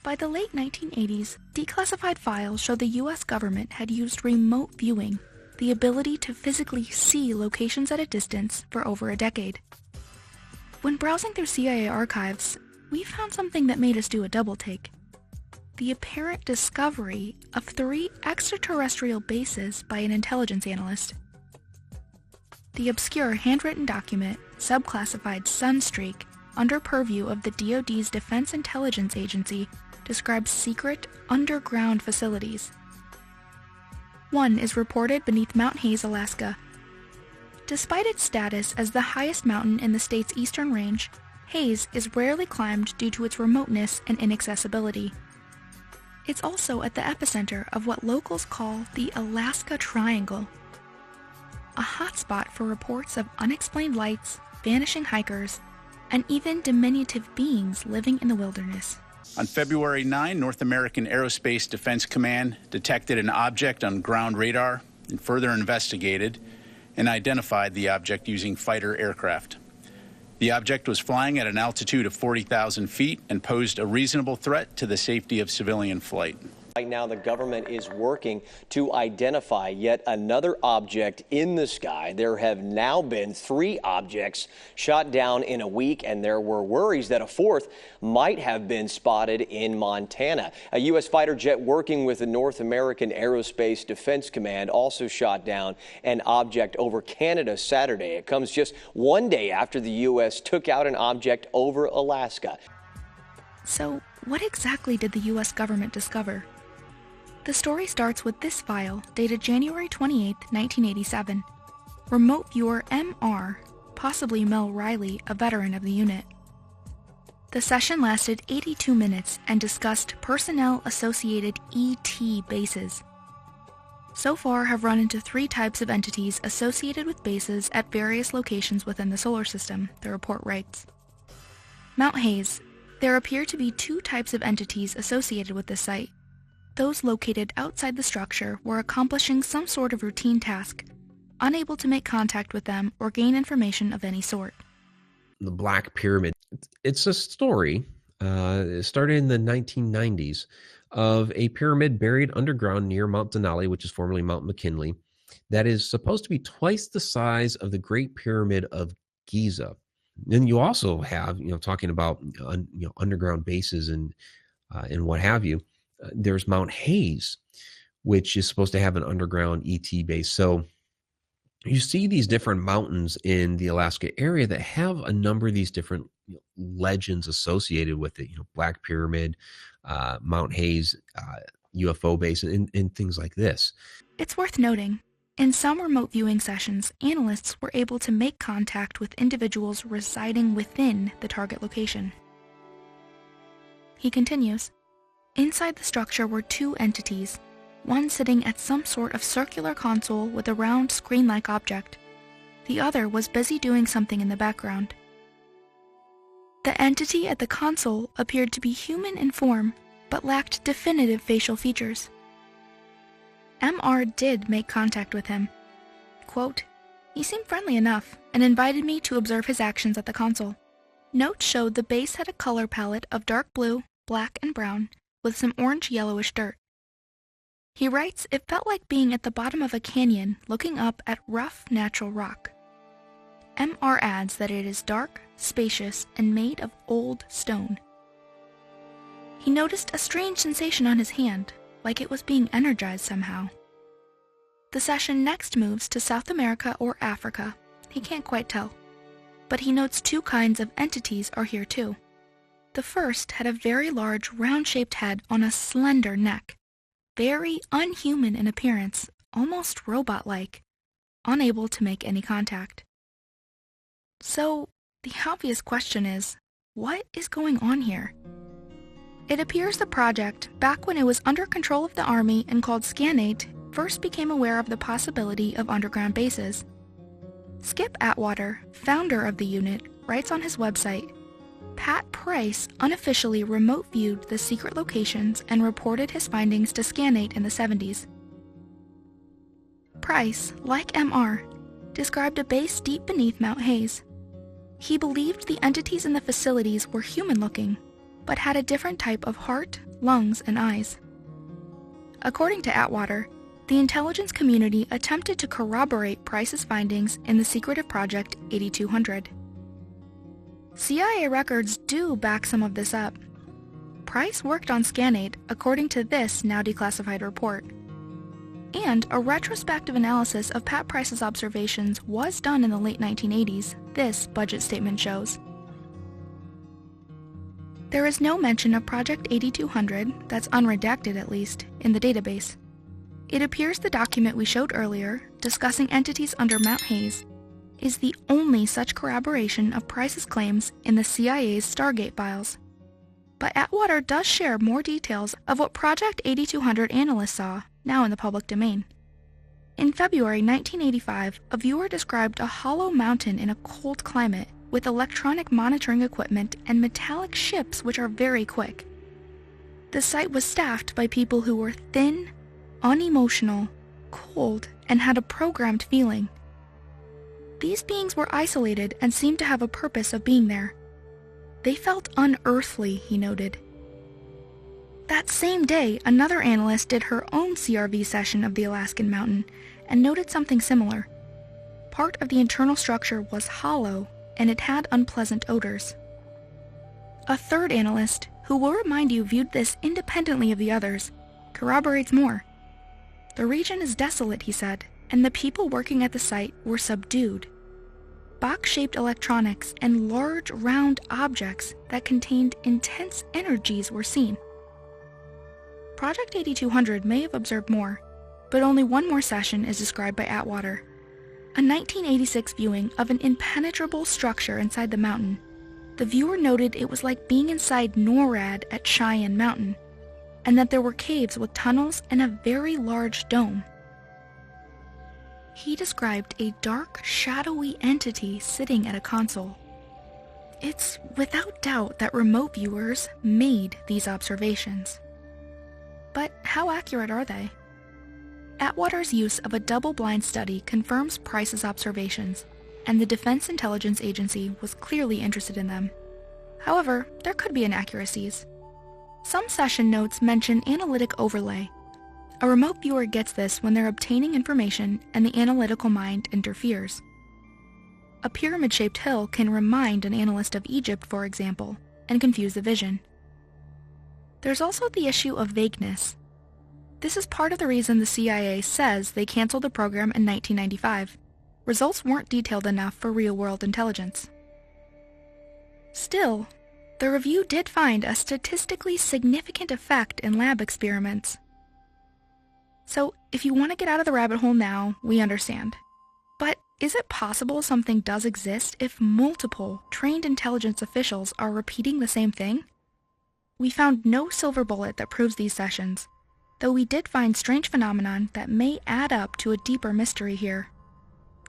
By the late 1980s, declassified files show the US government had used remote viewing, the ability to physically see locations at a distance, for over a decade. When browsing through CIA archives, we found something that made us do a double take. The apparent discovery of 3 extraterrestrial bases by an intelligence analyst. The obscure handwritten document, subclassified Sunstreak, under purview of the DoD's Defense Intelligence Agency, describes secret, underground facilities. One is reported beneath Mount Hayes, Alaska. Despite its status as the highest mountain in the state's eastern range, Hayes is rarely climbed due to its remoteness and inaccessibility. It's also at the epicenter of what locals call the Alaska Triangle, a hotspot for reports of unexplained lights, vanishing hikers, and even diminutive beings living in the wilderness. On February 9, North American Aerospace Defense Command detected an object on ground radar and further investigated and identified the object using fighter aircraft. The object was flying at an altitude of 40,000 feet and posed a reasonable threat to the safety of civilian flight. Right now, the government is working to identify yet another object in the sky. There have now been 3 objects shot down in a week, and there were worries that a 4th might have been spotted in Montana. A U.S. fighter jet working with the North American Aerospace Defense Command also shot down an object over Canada Saturday. It comes just one day after the U.S. took out an object over Alaska. So, what exactly did the U.S. government discover? The story starts with this file, dated January 28, 1987. Remote viewer MR, possibly Mel Riley, a veteran of the unit. The session lasted 82 minutes and discussed personnel-associated ET bases. So far have run into 3 types of entities associated with bases at various locations within the solar system, the report writes. Mount Hayes. There appear to be 2 types of entities associated with this site. Those located outside the structure were accomplishing some sort of routine task, unable to make contact with them or gain information of any sort. The Black Pyramid. It's a story, it started in the 1990s, of a pyramid buried underground near Mount Denali, which is formerly Mount McKinley, that is supposed to be twice the size of the Great Pyramid of Giza. Then you also have, talking about underground bases and what have you. There's Mount Hayes, which is supposed to have an underground ET base. So you see these different mountains in the Alaska area that have a number of these different legends associated with it. Black Pyramid, Mount Hayes, UFO base, and things like this. It's worth noting, in some remote viewing sessions, analysts were able to make contact with individuals residing within the target location. He continues. Inside the structure were 2 entities, one sitting at some sort of circular console with a round screen-like object. The other was busy doing something in the background. The entity at the console appeared to be human in form, but lacked definitive facial features. MR did make contact with him. Quote, he seemed friendly enough and invited me to observe his actions at the console. Notes showed the base had a color palette of dark blue, black, and brown, with some orange-yellowish dirt. He writes it felt like being at the bottom of a canyon looking up at rough natural rock. MR adds that it is dark, spacious, and made of old stone. He noticed a strange sensation on his hand, like it was being energized somehow. The session next moves to South America or Africa. He can't quite tell. But he notes 2 kinds of entities are here too. The first had a very large round-shaped head on a slender neck, very unhuman in appearance, almost robot-like, unable to make any contact. So, the obvious question is, what is going on here? It appears the project, back when it was under control of the Army and called Scanate, first became aware of the possibility of underground bases. Skip Atwater, founder of the unit, writes on his website, Pat Price unofficially remote viewed the secret locations and reported his findings to Scanate in the 70s. Price, like MR, described a base deep beneath Mount Hayes. He believed the entities in the facilities were human-looking, but had a different type of heart, lungs, and eyes. According to Atwater, the intelligence community attempted to corroborate Price's findings in the secretive Project 8200. CIA records do back some of this up. Price worked on Scan8 according to this now declassified report. And a retrospective analysis of Pat Price's observations was done in the late 1980s, this budget statement shows. There is no mention of Project 8200, that's unredacted at least, in the database. It appears the document we showed earlier, discussing entities under Mount Hayes, is the only such corroboration of Price's claims in the CIA's Stargate files. But Atwater does share more details of what Project 8200 analysts saw, now in the public domain. In February 1985, a viewer described a hollow mountain in a cold climate with electronic monitoring equipment and metallic ships which are very quick. The site was staffed by people who were thin, unemotional, cold, and had a programmed feeling. These beings were isolated and seemed to have a purpose of being there. They felt unearthly, he noted. That same day, another analyst did her own CRV session of the Alaskan mountain and noted something similar. Part of the internal structure was hollow, and it had unpleasant odors. A third analyst, who will remind you viewed this independently of the others, corroborates more. The region is desolate, he said, and the people working at the site were subdued. Box-shaped electronics and large, round objects that contained intense energies were seen. Project 8200 may have observed more, but only one more session is described by Atwater. A 1986 viewing of an impenetrable structure inside the mountain. The viewer noted it was like being inside NORAD at Cheyenne Mountain, and that there were caves with tunnels and a very large dome. He described a dark, shadowy entity sitting at a console. It's without doubt that remote viewers made these observations. But how accurate are they? Atwater's use of a double-blind study confirms Price's observations, and the Defense Intelligence Agency was clearly interested in them. However, there could be inaccuracies. Some session notes mention analytic overlay. A remote viewer gets this when they're obtaining information and the analytical mind interferes. A pyramid-shaped hill can remind an analyst of Egypt, for example, and confuse the vision. There's also the issue of vagueness. This is part of the reason the CIA says they canceled the program in 1995. Results weren't detailed enough for real-world intelligence. Still, the review did find a statistically significant effect in lab experiments. So, if you want to get out of the rabbit hole now, we understand. But is it possible something does exist if multiple trained intelligence officials are repeating the same thing? We found no silver bullet that proves these sessions, though we did find strange phenomenon that may add up to a deeper mystery here.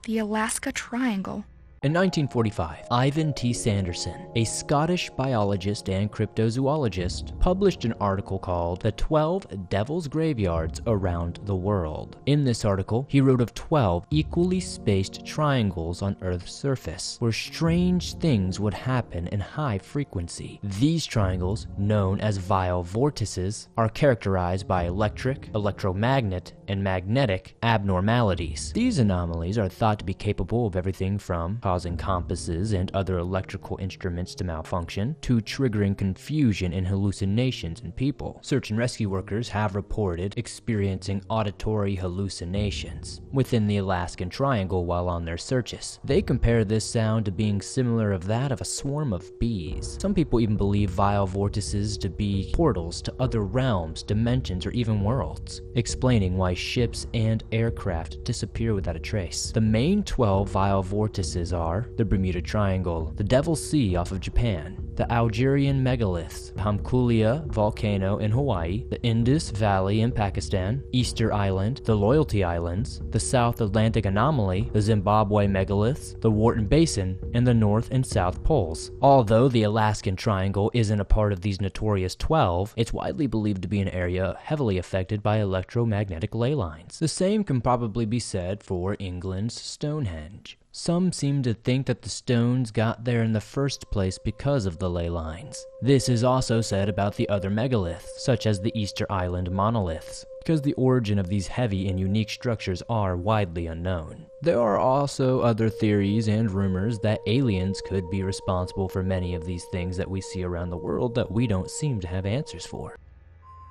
The Alaska Triangle. In 1945, Ivan T. Sanderson, a Scottish biologist and cryptozoologist, published an article called The 12 Devil's Graveyards Around the World. In this article, he wrote of 12 equally spaced triangles on Earth's surface, where strange things would happen in high frequency. These triangles, known as vile vortices, are characterized by electric, electromagnet, and magnetic abnormalities. These anomalies are thought to be capable of everything from causing compasses and other electrical instruments to malfunction, to triggering confusion and hallucinations in people. Search and rescue workers have reported experiencing auditory hallucinations within the Alaskan Triangle while on their searches. They compare this sound to being similar of that of a swarm of bees. Some people even believe vile vortices to be portals to other realms, dimensions, or even worlds, explaining why ships and aircraft disappear without a trace. The main 12 vile vortices are the Bermuda Triangle, the Devil's Sea off of Japan, the Algerian megaliths, Hamkulia volcano in Hawaii, the Indus Valley in Pakistan, Easter Island, the Loyalty Islands, the South Atlantic Anomaly, the Zimbabwe megaliths, the Wharton Basin, and the North and South Poles. Although the Alaskan Triangle isn't a part of these notorious 12, it's widely believed to be an area heavily affected by electromagnetic ley lines. The same can probably be said for England's Stonehenge. Some seem to think that the stones got there in the first place because of the ley lines. This is also said about the other megaliths, such as the Easter Island monoliths, because the origin of these heavy and unique structures are widely unknown. There are also other theories and rumors that aliens could be responsible for many of these things that we see around the world that we don't seem to have answers for.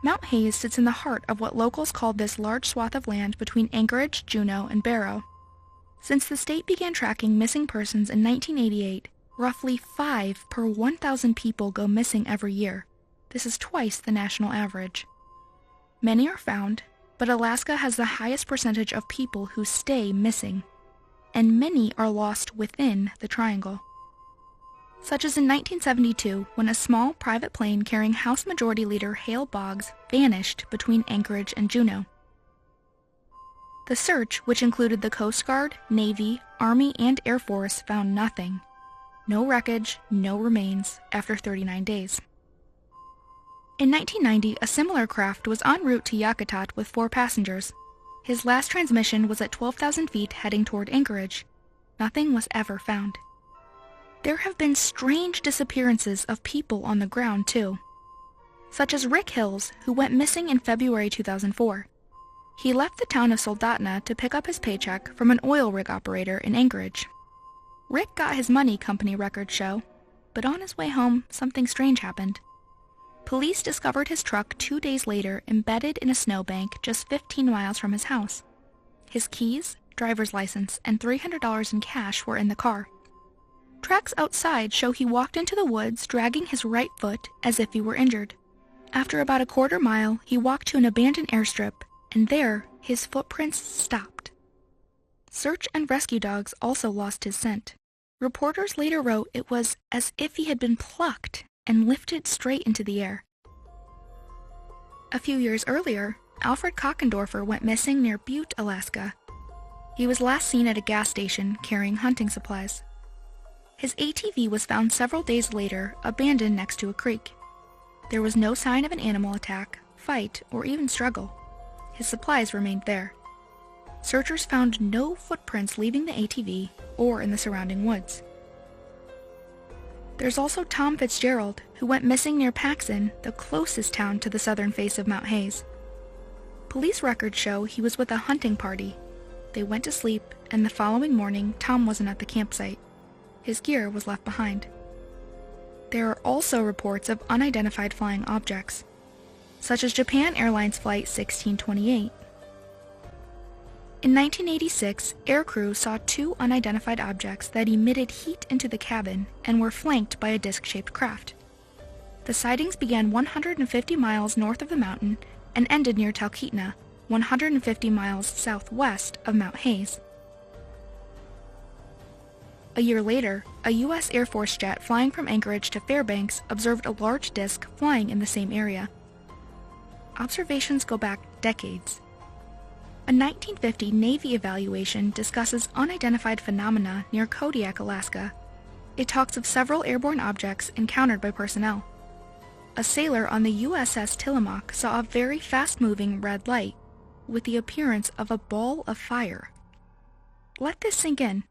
Mount Hayes sits in the heart of what locals call this large swath of land between Anchorage, Juneau, and Barrow. Since the state began tracking missing persons in 1988, roughly 5 per 1,000 people go missing every year. This is twice the national average. Many are found, but Alaska has the highest percentage of people who stay missing, and many are lost within the triangle. Such as in 1972, when a small private plane carrying House Majority Leader Hale Boggs vanished between Anchorage and Juneau. The search, which included the Coast Guard, Navy, Army, and Air Force, found nothing. No wreckage, no remains, after 39 days. In 1990, a similar craft was en route to Yakutat with 4 passengers. His last transmission was at 12,000 feet heading toward Anchorage. Nothing was ever found. There have been strange disappearances of people on the ground, too, such as Rick Hills, who went missing in February 2004. He left the town of Soldotna to pick up his paycheck from an oil rig operator in Anchorage. Rick got his money, company records show, but on his way home, something strange happened. Police discovered his truck 2 days later embedded in a snowbank just 15 miles from his house. His keys, driver's license, and $300 in cash were in the car. Tracks outside show he walked into the woods dragging his right foot as if he were injured. After about a quarter mile, he walked to an abandoned airstrip, and there, his footprints stopped. Search and rescue dogs also lost his scent. Reporters later wrote it was as if he had been plucked and lifted straight into the air. A few years earlier, Alfred Cockendorfer went missing near Butte, Alaska. He was last seen at a gas station carrying hunting supplies. His ATV was found several days later, abandoned next to a creek. There was no sign of an animal attack, fight, or even struggle. His supplies remained there. Searchers found no footprints leaving the ATV or in the surrounding woods. There's also Tom Fitzgerald, who went missing near Paxson, the closest town to the southern face of Mount Hayes. Police records show he was with a hunting party. They went to sleep, and the following morning, Tom wasn't at the campsite. His gear was left behind. There are also reports of unidentified flying objects, such as Japan Airlines Flight 1628. In 1986, aircrew saw 2 unidentified objects that emitted heat into the cabin and were flanked by a disc-shaped craft. The sightings began 150 miles north of the mountain and ended near Talkeetna, 150 miles southwest of Mount Hayes. A year later, a U.S. Air Force jet flying from Anchorage to Fairbanks observed a large disc flying in the same area. Observations go back decades. A 1950 Navy evaluation discusses unidentified phenomena near Kodiak, Alaska. It talks of several airborne objects encountered by personnel. A sailor on the USS Tillamook saw a very fast-moving red light with the appearance of a ball of fire. Let this sink in.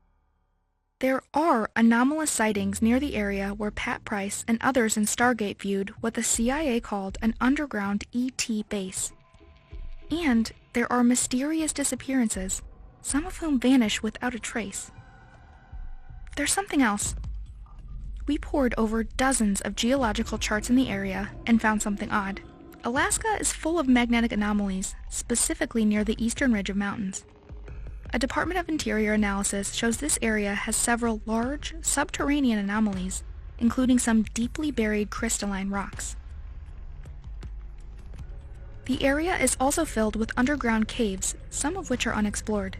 There are anomalous sightings near the area where Pat Price and others in Stargate viewed what the CIA called an underground ET base. And there are mysterious disappearances, some of whom vanish without a trace. There's something else. We pored over dozens of geological charts in the area and found something odd. Alaska is full of magnetic anomalies, specifically near the eastern ridge of mountains. A Department of Interior analysis shows this area has several large, subterranean anomalies, including some deeply buried crystalline rocks. The area is also filled with underground caves, some of which are unexplored.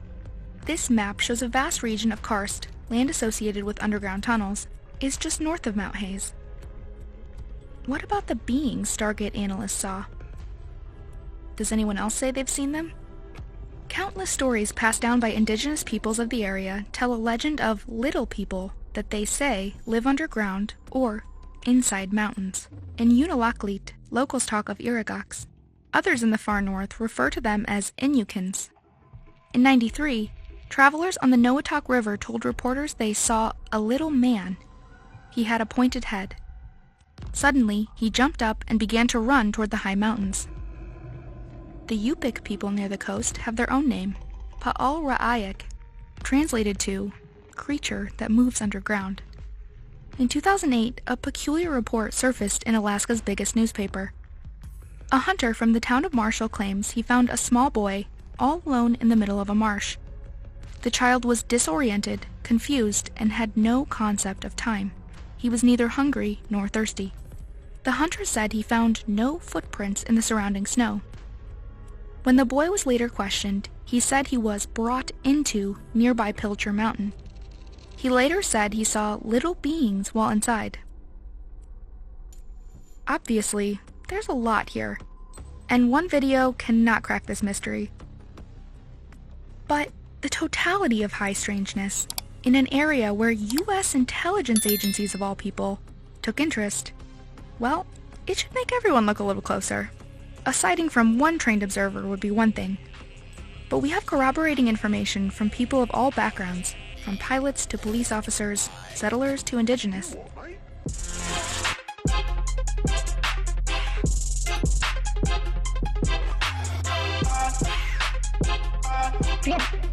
This map shows a vast region of karst, land associated with underground tunnels, is just north of Mount Hayes. What about the beings Stargate analysts saw? Does anyone else say they've seen them? Countless stories passed down by indigenous peoples of the area tell a legend of little people that they say live underground or inside mountains. In Unalakleet, locals talk of Irigaks. Others in the far north refer to them as Inukins. In '93, Travelers on the Noatak River told reporters they saw a little man. He had a pointed head. Suddenly, he jumped up and began to run toward the high mountains. The Yupik people near the coast have their own name, Pa'al Ra'ayak, translated to creature that moves underground. In 2008, a peculiar report surfaced in Alaska's biggest newspaper. A hunter from the town of Marshall claims he found a small boy all alone in the middle of a marsh. The child was disoriented, confused, and had no concept of time. He was neither hungry nor thirsty. The hunter said he found no footprints in the surrounding snow. When the boy was later questioned, he said he was brought into nearby Pilcher Mountain. He later said he saw little beings while inside. Obviously, there's a lot here, and one video cannot crack this mystery. But the totality of high strangeness, in an area where U.S. intelligence agencies of all people took interest, well, it should make everyone look a little closer. A sighting from one trained observer would be one thing, but we have corroborating information from people of all backgrounds, from pilots to police officers, settlers to indigenous. Yeah.